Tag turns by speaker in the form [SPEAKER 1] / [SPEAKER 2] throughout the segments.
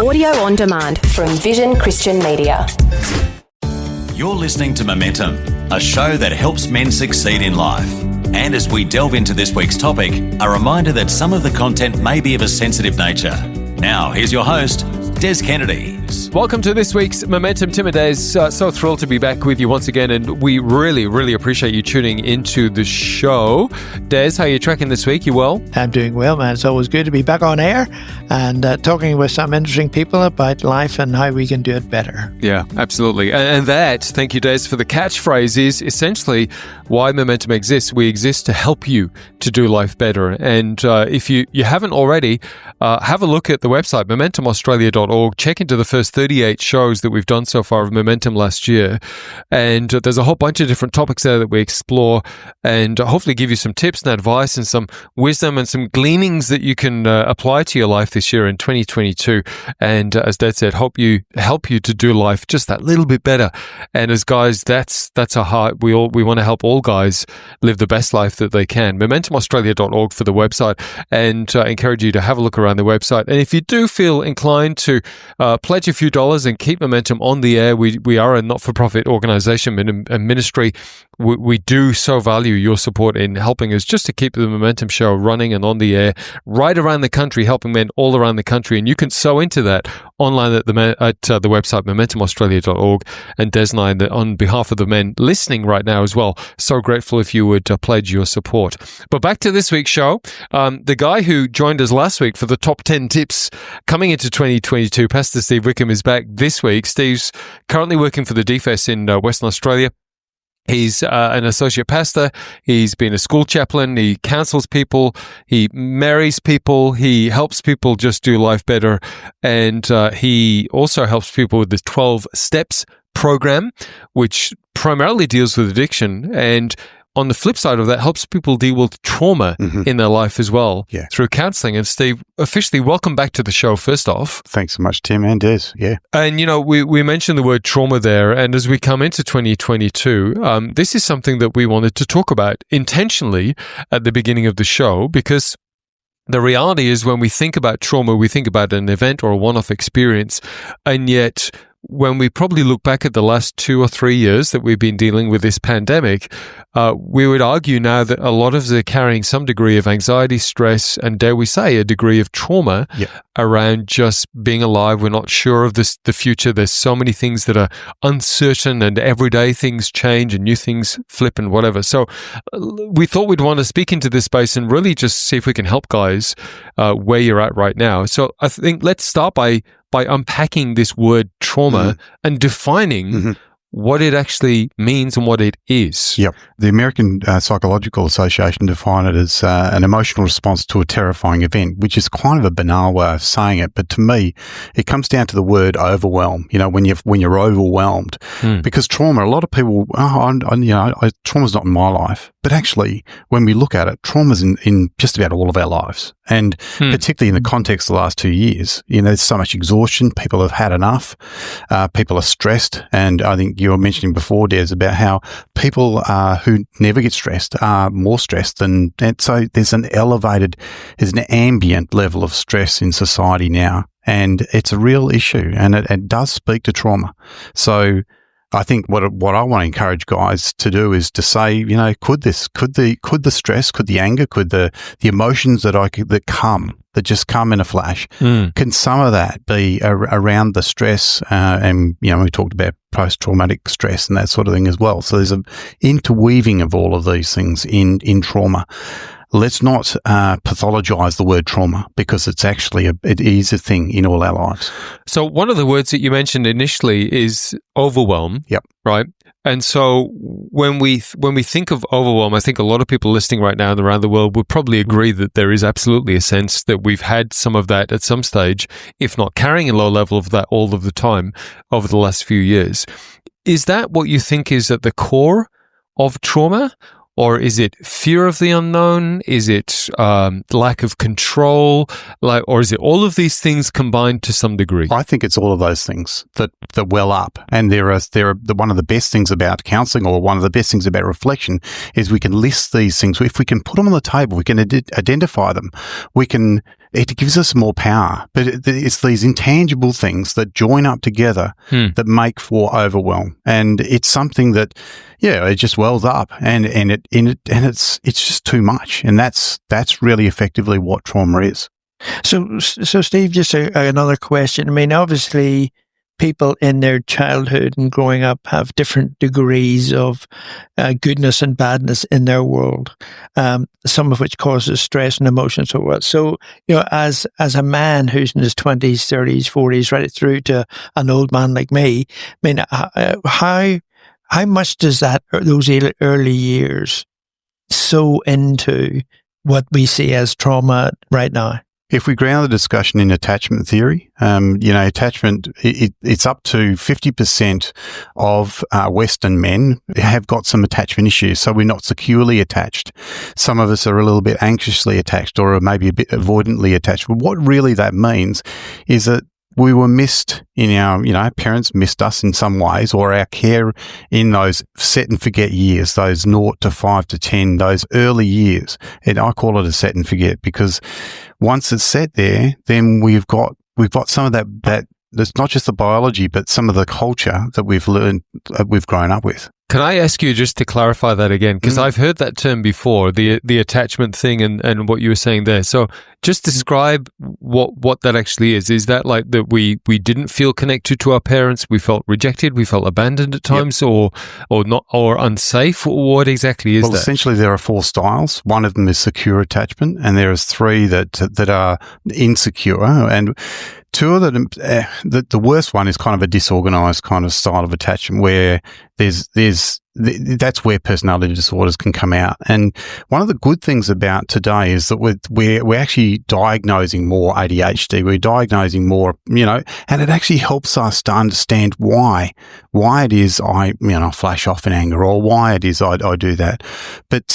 [SPEAKER 1] Audio on demand from Vision Christian Media.
[SPEAKER 2] You're listening to Momentum, a show that helps men succeed in life. And as we delve into this week's topic, a reminder that some of the content may be of a sensitive nature. Now, here's your host, Des Kennedy.
[SPEAKER 3] Welcome to this week's Momentum. Tim and Des, so thrilled to be back with you once again, and we really appreciate you tuning into the show. Des, how are you tracking this week? You well?
[SPEAKER 4] I'm doing well, man. It's always good to be back on air and talking with some interesting people about life and how we can do it better.
[SPEAKER 3] Yeah, absolutely. And that, thank you, Des, for the catchphrase, is essentially why Momentum exists. We exist to help you to do life better. And if you haven't already, have a look at the website, momentumaustralia.org. Check into the first 38 shows that we've done so far of Momentum last year. And there's a whole bunch of different topics there that we explore and hopefully give you some tips and advice and some wisdom and some gleanings that you can apply to your life this year in 2022. And as Dad said, help you to do life just that little bit better. And as guys, that's our heart. We want to help all guys live the best life that they can. MomentumAustralia.org for the website, and encourage you to have a look around the website. And if you do feel inclined to pledge a few dollars and keep Momentum on the air, we are a not-for-profit organization and ministry. We do so value your support in helping us just to keep the Momentum show running and on the air right around the country, helping men all around the country. And you can sow into that online at the website, momentumaustralia.org. And Des and I, on behalf of the men listening right now as well, so grateful if you would pledge your support. But back to this week's show. The guy who joined us last week for the top 10 tips coming into 2022, Pastor Steve Wickham, is back this week. Steve's currently working for the DFES in Western Australia. He's an associate pastor. He's been a school chaplain. He counsels people. He marries people. He helps people just do life better. And he also helps people with the 12 Steps program, which primarily deals with addiction. And on the flip side of that, helps people deal with trauma in their life as well through counseling. And Steve, officially welcome back to the show first off.
[SPEAKER 5] Thanks so much, Tim and Des. Yeah.
[SPEAKER 3] And, you know, we mentioned the word trauma there. And as we come into 2022, this is something that we wanted to talk about intentionally at the beginning of the show, because the reality is when we think about trauma, we think about an event or a one-off experience. And yet, when we probably look back at the last 2 or 3 years that we've been dealing with this pandemic, we would argue now that a lot of us are carrying some degree of anxiety, stress, and dare we say a degree of trauma around just being alive. We're not sure of the future. There's so many things that are uncertain, and everyday things change and new things flip and whatever. So we thought we'd want to speak into this space and really just see if we can help guys where you're at right now. So I think let's start by unpacking this word trauma and defining what it actually means and what it is.
[SPEAKER 5] Yep. The American Psychological Association define it as an emotional response to a terrifying event, which is kind of a banal way of saying it. But to me, it comes down to the word overwhelm. You know, when you're overwhelmed, because trauma, a lot of people, trauma's not in my life. But actually, when we look at it, trauma's in just about all of our lives. And particularly in the context of the last 2 years, you know, there's so much exhaustion. People have had enough. People are stressed. And I think you were mentioning before, Des, about how people who never get stressed are more stressed. And so there's an ambient level of stress in society now. And it's a real issue. And it does speak to trauma. So I think what I want to encourage guys to do is to say, you know, could the stress, could the anger, could the emotions that just come in a flash, can some of that be around the stress? And, you know, we talked about post-traumatic stress and that sort of thing as well. So there's an interweaving of all of these things in trauma. Let's not pathologize the word trauma, because it's actually it is a thing in all our lives.
[SPEAKER 3] So one of the words that you mentioned initially is overwhelm.
[SPEAKER 5] Yep.
[SPEAKER 3] Right. And so when we think of overwhelm, I think a lot of people listening right now and around the world would probably agree that there is absolutely a sense that we've had some of that at some stage, if not carrying a low level of that all of the time over the last few years. Is that what you think is at the core of trauma? Or is it fear of the unknown? Is it lack of control? Or is it all of these things combined to some degree?
[SPEAKER 5] I think it's all of those things that well up. And they're one of the best things about counselling, or one of the best things about reflection, is we can list these things. If we can put them on the table, we can identify them. We can it gives us more power. But it's these intangible things that join up together that make for overwhelm. And it's something that, it just wells up and it's just too much. And that's really effectively what trauma is.
[SPEAKER 4] So Steve, just another question. I mean, obviously, people in their childhood and growing up have different degrees of goodness and badness in their world, some of which causes stress and emotions. So, as a man who's in his 20s, 30s, 40s, right through to an old man like me, I mean, how much does those early years sow into what we see as trauma right now?
[SPEAKER 5] If we ground the discussion in attachment theory, attachment, it's up to 50% of Western men have got some attachment issues. So we're not securely attached. Some of us are a little bit anxiously attached or maybe a bit avoidantly attached. But what really that means is that we were missed in our parents missed us in some ways, or our care in those set and forget years, those 0 to 5 to 10, those early years. And I call it a set and forget because once it's set there, then we've got some of that it's not just the biology, but some of the culture that we've learned, we've grown up with.
[SPEAKER 3] Can I ask you just to clarify that again? Because I've heard that term before, the attachment thing and what you were saying there. So just describe what that actually is. Is that like that we didn't feel connected to our parents, we felt rejected, we felt abandoned at times, or not, or unsafe? What exactly is that?
[SPEAKER 5] Well, essentially there are 4 styles. One of them is secure attachment, and there is 3 that are insecure. And 2 of them, the worst one is kind of a disorganized kind of style of attachment where that's where personality disorders can come out. And one of the good things about today is that we're actually diagnosing more ADHD. We're diagnosing more, and it actually helps us to understand why it is I flash off in anger, or why it is I do that. But,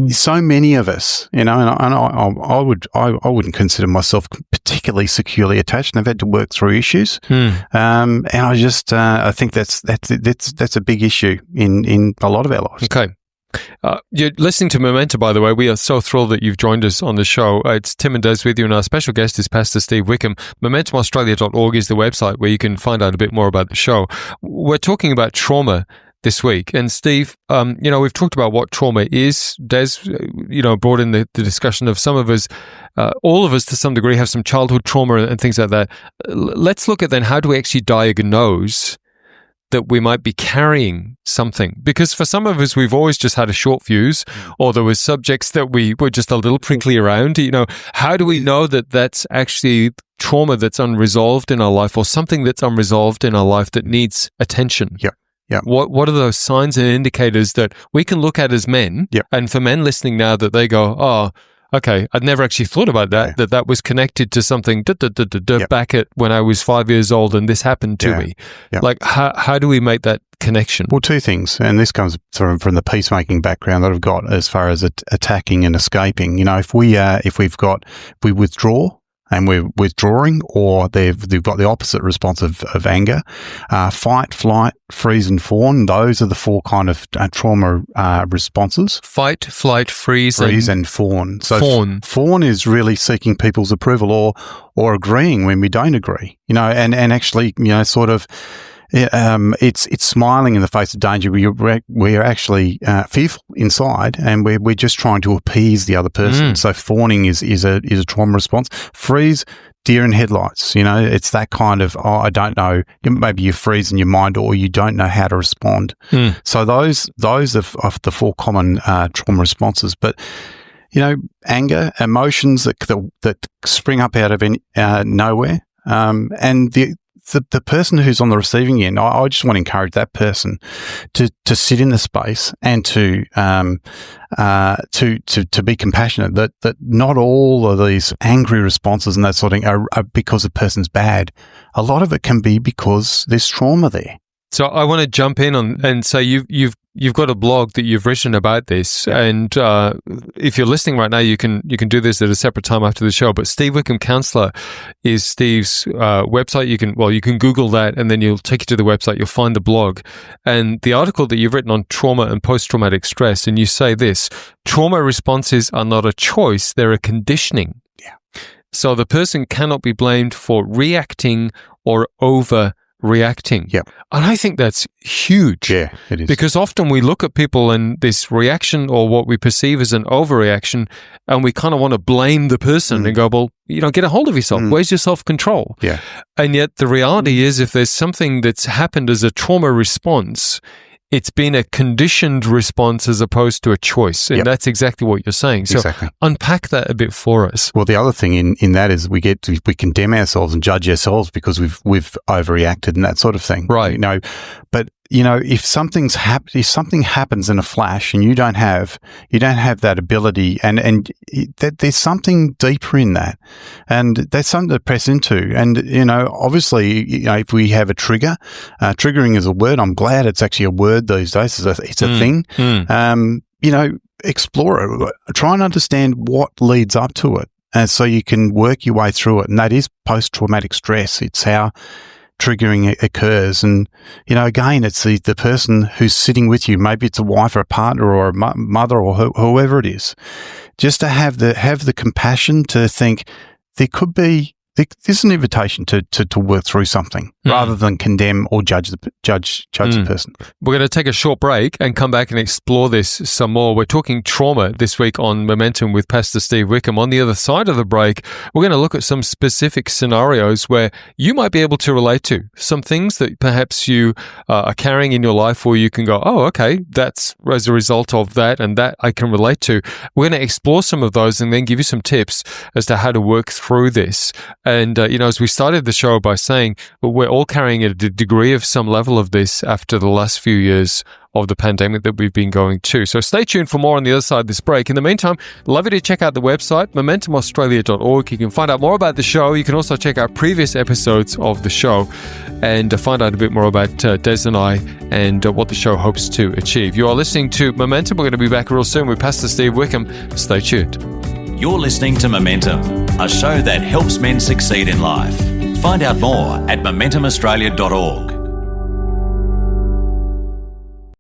[SPEAKER 5] so many of us, and I wouldn't consider myself particularly securely attached, and I've had to work through issues. And I think that's a big issue in a lot of our lives.
[SPEAKER 3] Okay. You're listening to Momentum, by the way. We are so thrilled that you've joined us on the show. It's Tim and Des with you, and our special guest is Pastor Steve Wickham. MomentumAustralia.org is the website where you can find out a bit more about the show. We're talking about trauma this week. And Steve, we've talked about what trauma is. Des, brought in the discussion of some of us, all of us to some degree have some childhood trauma and things like that. Let's look at then how do we actually diagnose that we might be carrying something? Because for some of us, we've always just had a short fuse, or there was subjects that we were just a little prickly around. How do we know that that's actually trauma that's unresolved in our life, or something that's unresolved in our life that needs attention?
[SPEAKER 5] Yeah. Yeah.
[SPEAKER 3] What are those signs and indicators that we can look at as men?
[SPEAKER 5] Yep.
[SPEAKER 3] And for men listening now, that they go, oh, okay, I'd never actually thought about that, that was connected to something back at when I was 5 years old and this happened to me. Yep. Like, how do we make that connection?
[SPEAKER 5] Well, 2 things, and this comes from the peacemaking background that I've got as far as attacking and escaping. If we withdraw, and we're withdrawing, or they've got the opposite response of anger. Fight, flight, freeze, and fawn. Those are the 4 kind of trauma responses.
[SPEAKER 3] Fight, flight, freeze
[SPEAKER 5] and fawn. So
[SPEAKER 3] fawn.
[SPEAKER 5] Fawn is really seeking people's approval or agreeing when we don't agree. And actually, sort of. It's smiling in the face of danger. We're actually fearful inside, and we're just trying to appease the other person. So fawning is a trauma response. Freeze, deer in headlights. It's that kind of, I don't know. Maybe you freeze in your mind, or you don't know how to respond. So those are the 4 common trauma responses. But anger, emotions that spring up out of nowhere, and the person who's on the receiving end, I just want to encourage that person to sit in the space and to be compassionate. That not all of these angry responses and that sort of thing are because the person's bad. A lot of it can be because there's trauma there.
[SPEAKER 3] So I want to jump in and say you've got a blog that you've written about this, and if you're listening right now, you can do this at a separate time after the show. But Steve Wickham Counselor is Steve's website. You can Google that, and then you'll take you to the website. You'll find the blog and the article that you've written on trauma and post-traumatic stress. And you say this: trauma responses are not a choice; they're a conditioning. So the person cannot be blamed for reacting or overreacting.
[SPEAKER 5] Yep.
[SPEAKER 3] And I think that's huge.
[SPEAKER 5] Yeah, it is.
[SPEAKER 3] Because often we look at people and this reaction or what we perceive as an overreaction, and we kind of want to blame the person and go, well, get a hold of yourself. Where's your self-control?
[SPEAKER 5] Yeah.
[SPEAKER 3] And yet the reality is, if there's something that's happened as a trauma response, it's been a conditioned response as opposed to a choice. And that's exactly what you're saying. So unpack that a bit for us.
[SPEAKER 5] Well, the other thing in that is we condemn ourselves and judge ourselves because we've overreacted and that sort of thing.
[SPEAKER 3] Right.
[SPEAKER 5] But if something happens in a flash and you don't have that ability and there's something deeper in that, and that's something to press into. And obviously, if we have a trigger, triggering is a word. I'm glad it's actually a word these days. It's a thing. Explore it. Try and understand what leads up to it, and so you can work your way through it. And that is post-traumatic stress. It's how triggering occurs. And, again, it's the person who's sitting with you. Maybe it's a wife or a partner or a mother or whoever it is. Just to have the compassion to think there's an invitation to work through something rather than condemn or judge the person.
[SPEAKER 3] We're going to take a short break and come back and explore this some more. We're talking trauma this week on Momentum with Pastor Steve Wickham. On the other side of the break, we're going to look at some specific scenarios where you might be able to relate to some things that perhaps you are carrying in your life, where you can go, oh, okay, that's as a result of that, and that I can relate to. We're going to explore some of those and then give you some tips as to how to work through this. And, as we started the show by saying, well, we're all carrying a degree of some level of this after the last few years of the pandemic that we've been going to. So stay tuned for more on the other side of this break. In the meantime, love you to check out the website, momentumaustralia.org. You can find out more about the show. You can also check out previous episodes of the show and find out a bit more about Des and I and what the show hopes to achieve. You are listening to Momentum. We're going to be back real soon with Pastor Steve Wickham. Stay tuned.
[SPEAKER 2] You're listening to Momentum, a show that helps men succeed in life. Find out more at momentumaustralia.org.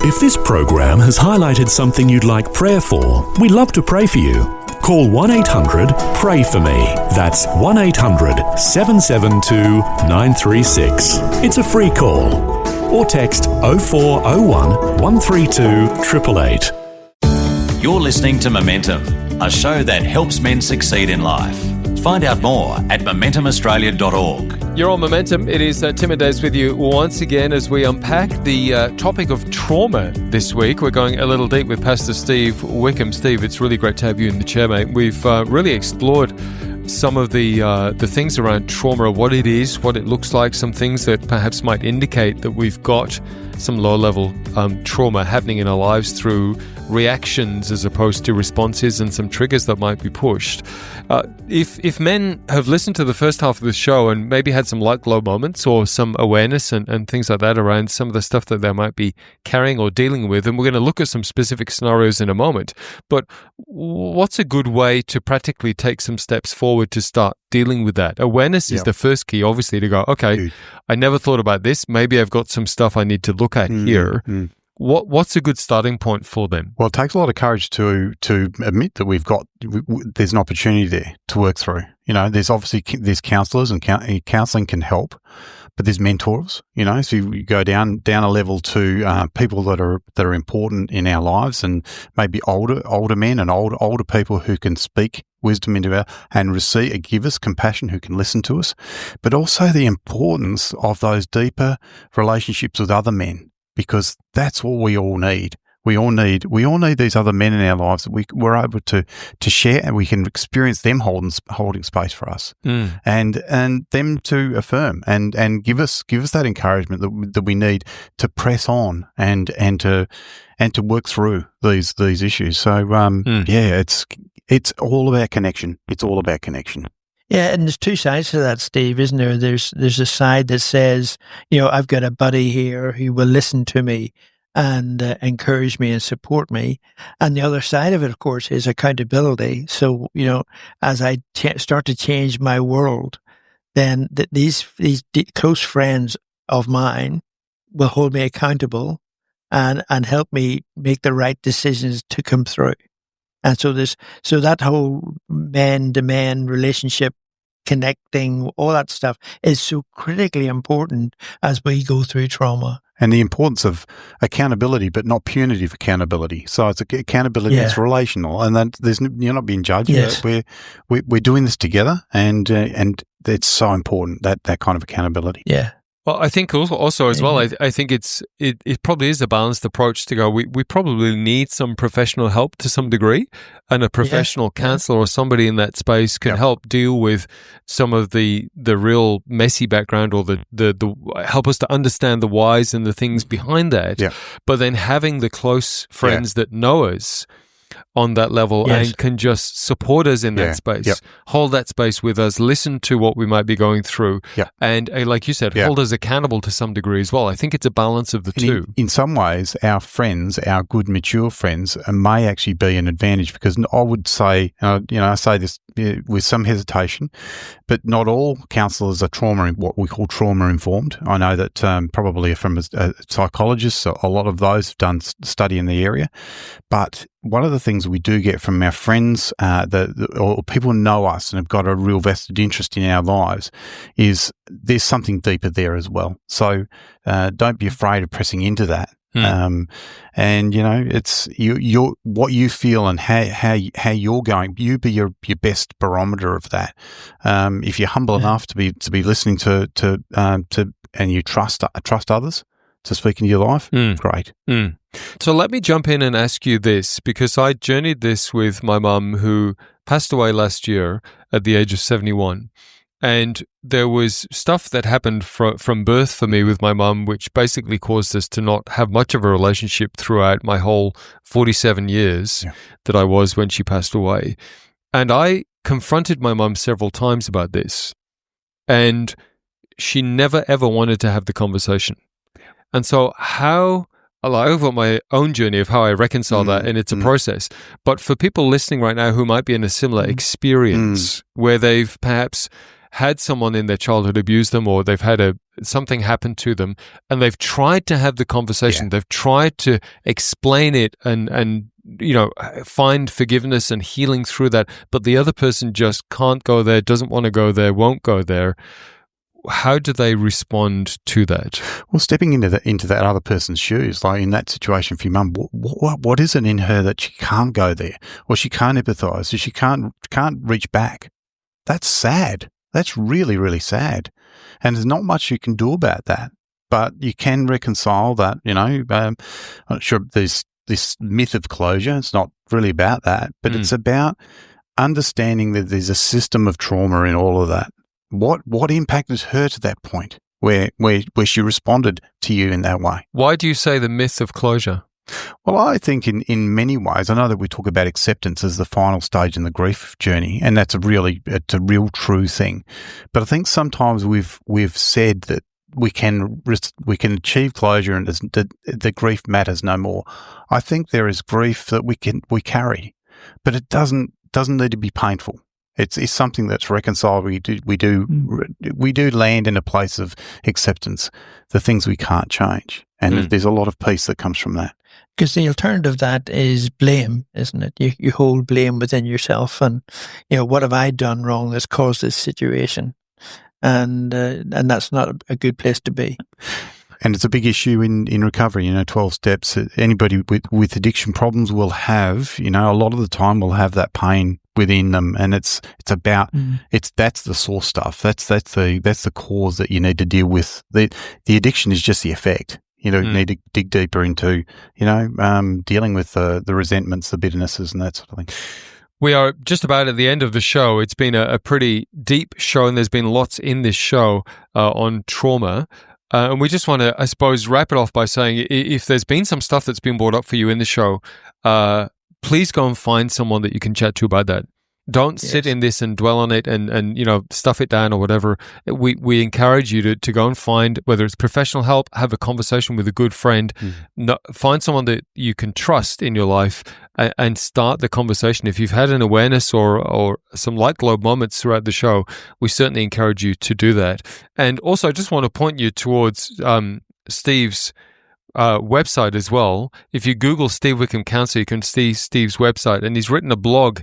[SPEAKER 6] If this program has highlighted something you'd like prayer for, we'd love to pray for you. Call 1-800-PRAY-FOR-ME. That's 1-800-772-936. It's a free call. Or text 0401 132 888.
[SPEAKER 2] You're listening to Momentum, a show that helps men succeed in life. Find out more at momentumaustralia.org.
[SPEAKER 3] You're on Momentum. It is Tim and Des with you once again as we unpack the topic of trauma this week. We're going a little deep with Pastor Steve Wickham. Steve, it's really great to have you in the chair, mate. We've really explored some of the things around trauma, what it is, what it looks like, some things that perhaps might indicate that we've got some low-level trauma happening in our lives through reactions as opposed to responses, and some triggers that might be pushed. If men have listened to the first half of the show and maybe had some light glow moments or some awareness and things like that around some of the stuff that they might be carrying or dealing with, and we're going to look at some specific scenarios in a moment, but what's a good way to practically take some steps forward to start dealing with that? Awareness is the first key, obviously, to go, okay, I never thought about this. Maybe I've got some stuff I need to look at here. What's a good starting point for them?
[SPEAKER 5] Well, it takes a lot of courage to admit that there's an opportunity there to work through. There's obviously counsellors, and counselling can help, but there's mentors. So you go down a level to people that are important in our lives, and maybe older men and older people who can speak wisdom into and give us compassion, who can listen to us, but also the importance of those deeper relationships with other men. Because that's what we all need. We all need these other men in our lives that we're able to share, and we can experience them holding space for us, and them to affirm and give us that encouragement that we need to press on and to work through these issues. So it's all about connection. It's all about connection.
[SPEAKER 4] Yeah, and there's two sides to that, Steve, isn't there? There's a side that says, I've got a buddy here who will listen to me and encourage me and support me. And the other side of it, of course, is accountability. So, as I start to change my world, then these close friends of mine will hold me accountable and help me make the right decisions to come through. And so that whole man-to-man relationship connecting, all that stuff is so critically important as we go through trauma.
[SPEAKER 5] And the importance of accountability, but not punitive accountability. So it's accountability that's relational, and that you're not being judged.
[SPEAKER 4] Yes.
[SPEAKER 5] We're doing this together, and it's so important, that kind of accountability.
[SPEAKER 4] Yeah.
[SPEAKER 3] Well, I think also as well, I think it probably is a balanced approach to go. We probably need some professional help to some degree, and a professional counselor or somebody in that space can help deal with some of the real messy background, or the help us to understand the whys and the things behind that.
[SPEAKER 5] Yeah.
[SPEAKER 3] But then having the close friends that know us on that level and can just support us in that space, hold that space with us, listen to what we might be going through, and like you said, hold us accountable to some degree as well. I think it's a balance of the two.
[SPEAKER 5] In some ways, our friends, our good, mature friends, may actually be an advantage, because I would say, I say this with some hesitation, but not all counsellors are what we call trauma informed. I know that probably from a psychologist, so a lot of those have done study in the area, but one of the things we do get from our friends, or people who know us and have got a real vested interest in our lives, is there's something deeper there as well. So don't be afraid of pressing into that. And it's you what you feel and how you're going. You be your best barometer of that. If you're humble enough to be listening to and you trust others to speak into your life, great.
[SPEAKER 3] So let me jump in and ask you this, because I journeyed this with my mum, who passed away last year at the age of 71. And there was stuff that happened from birth for me with my mum, which basically caused us to not have much of a relationship throughout my whole 47 years that I was when she passed away. And I confronted my mum several times about this, and she never, ever wanted to have the conversation. And so I've got my own journey of how I reconcile that, and it's a process. But for people listening right now who might be in a similar experience, where they've perhaps had someone in their childhood abuse them, or they've had something happen to them, and they've tried to have the conversation, they've tried to explain it and find forgiveness and healing through that, but the other person just can't go there, doesn't want to go there, won't go there. How do they respond to that?
[SPEAKER 5] Well, stepping into that other person's shoes, like in that situation for your mum, what is it in her that she can't go there, or she can't empathise, or she can't reach back? That's sad. That's really, really sad. And there's not much you can do about that, but you can reconcile that. I'm not sure there's this myth of closure. It's not really about that, but it's about understanding that there's a system of trauma in all of that. What impacted her to that point where she responded to you in that way? Why
[SPEAKER 3] do you say the myth of closure?
[SPEAKER 5] Well, I think in many ways, I know that we talk about acceptance as the final stage in the grief journey, and it's a real true thing. But I think sometimes we've said that we can achieve closure and the grief matters no more. I think there is grief that we carry, but it doesn't need to be painful. It's something that's reconciled. We do land in a place of acceptance, the things we can't change, and there's a lot of peace that comes from that.
[SPEAKER 4] Because the alternative to that is blame, isn't it? You hold blame within yourself, and what have I done wrong that's caused this situation, and that's not a good place to be.
[SPEAKER 5] And it's a big issue in recovery. 12 steps. Anybody with addiction problems will have, a lot of the time will have that pain within them, and it's about that's the source stuff. That's the cause that you need to deal with. The addiction is just the effect. You need to dig deeper into dealing with the resentments, the bitternesses, and that sort of thing.
[SPEAKER 3] We are just about at the end of the show. It's been a pretty deep show, and there's been lots in this show on trauma. And we just want to, I suppose, wrap it off by saying, if there's been some stuff that's been brought up for you in the show, please go and find someone that you can chat to about that. Don't sit in this and dwell on it and stuff it down or whatever. We encourage you to go and find, whether it's professional help, have a conversation with a good friend, find someone that you can trust in your life and start the conversation. If you've had an awareness or some light globe moments throughout the show, we certainly encourage you to do that. And also, I just want to point you towards Steve's website as well. If you Google Steve Wickham Counsellor, you can see Steve's website, and he's written a blog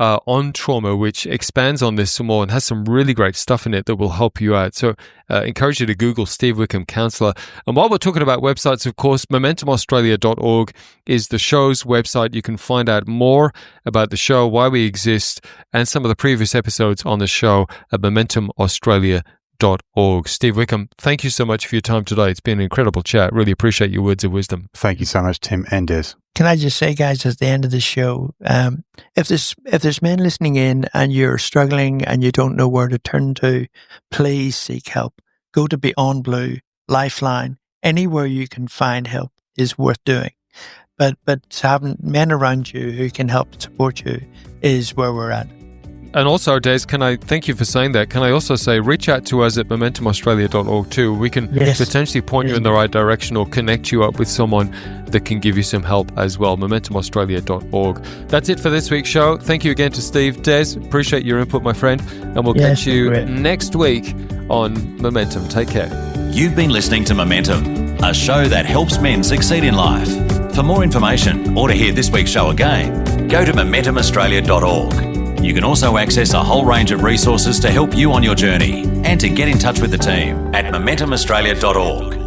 [SPEAKER 3] on trauma, which expands on this some more and has some really great stuff in it that will help you out. So encourage you to Google Steve Wickham Counsellor. And while we're talking about websites, of course, MomentumAustralia.org is the show's website. You can find out more about the show, why we exist, and some of the previous episodes on the show at MomentumAustralia.org. Steve Wickham, thank you so much for your time today. It's been an incredible chat. Really appreciate your words of wisdom.
[SPEAKER 5] Thank you so much, Tim and Des.
[SPEAKER 4] Can I just say, guys, at the end of the show, if there's men listening in and you're struggling and you don't know where to turn to, please seek help. Go to Beyond Blue, Lifeline, anywhere you can find help is worth doing. But having men around you who can help support you is where we're at.
[SPEAKER 3] And also, Des, can I thank you for saying that? Can I also say reach out to us at MomentumAustralia.org too? We can potentially point you in the right direction or connect you up with someone that can give you some help as well. MomentumAustralia.org. That's it for this week's show. Thank you again to Steve. Des, appreciate your input, my friend. And we'll catch you next week on Momentum. Take care.
[SPEAKER 2] You've been listening to Momentum, a show that helps men succeed in life. For more information or to hear this week's show again, go to MomentumAustralia.org. You can also access a whole range of resources to help you on your journey and to get in touch with the team at MomentumAustralia.org.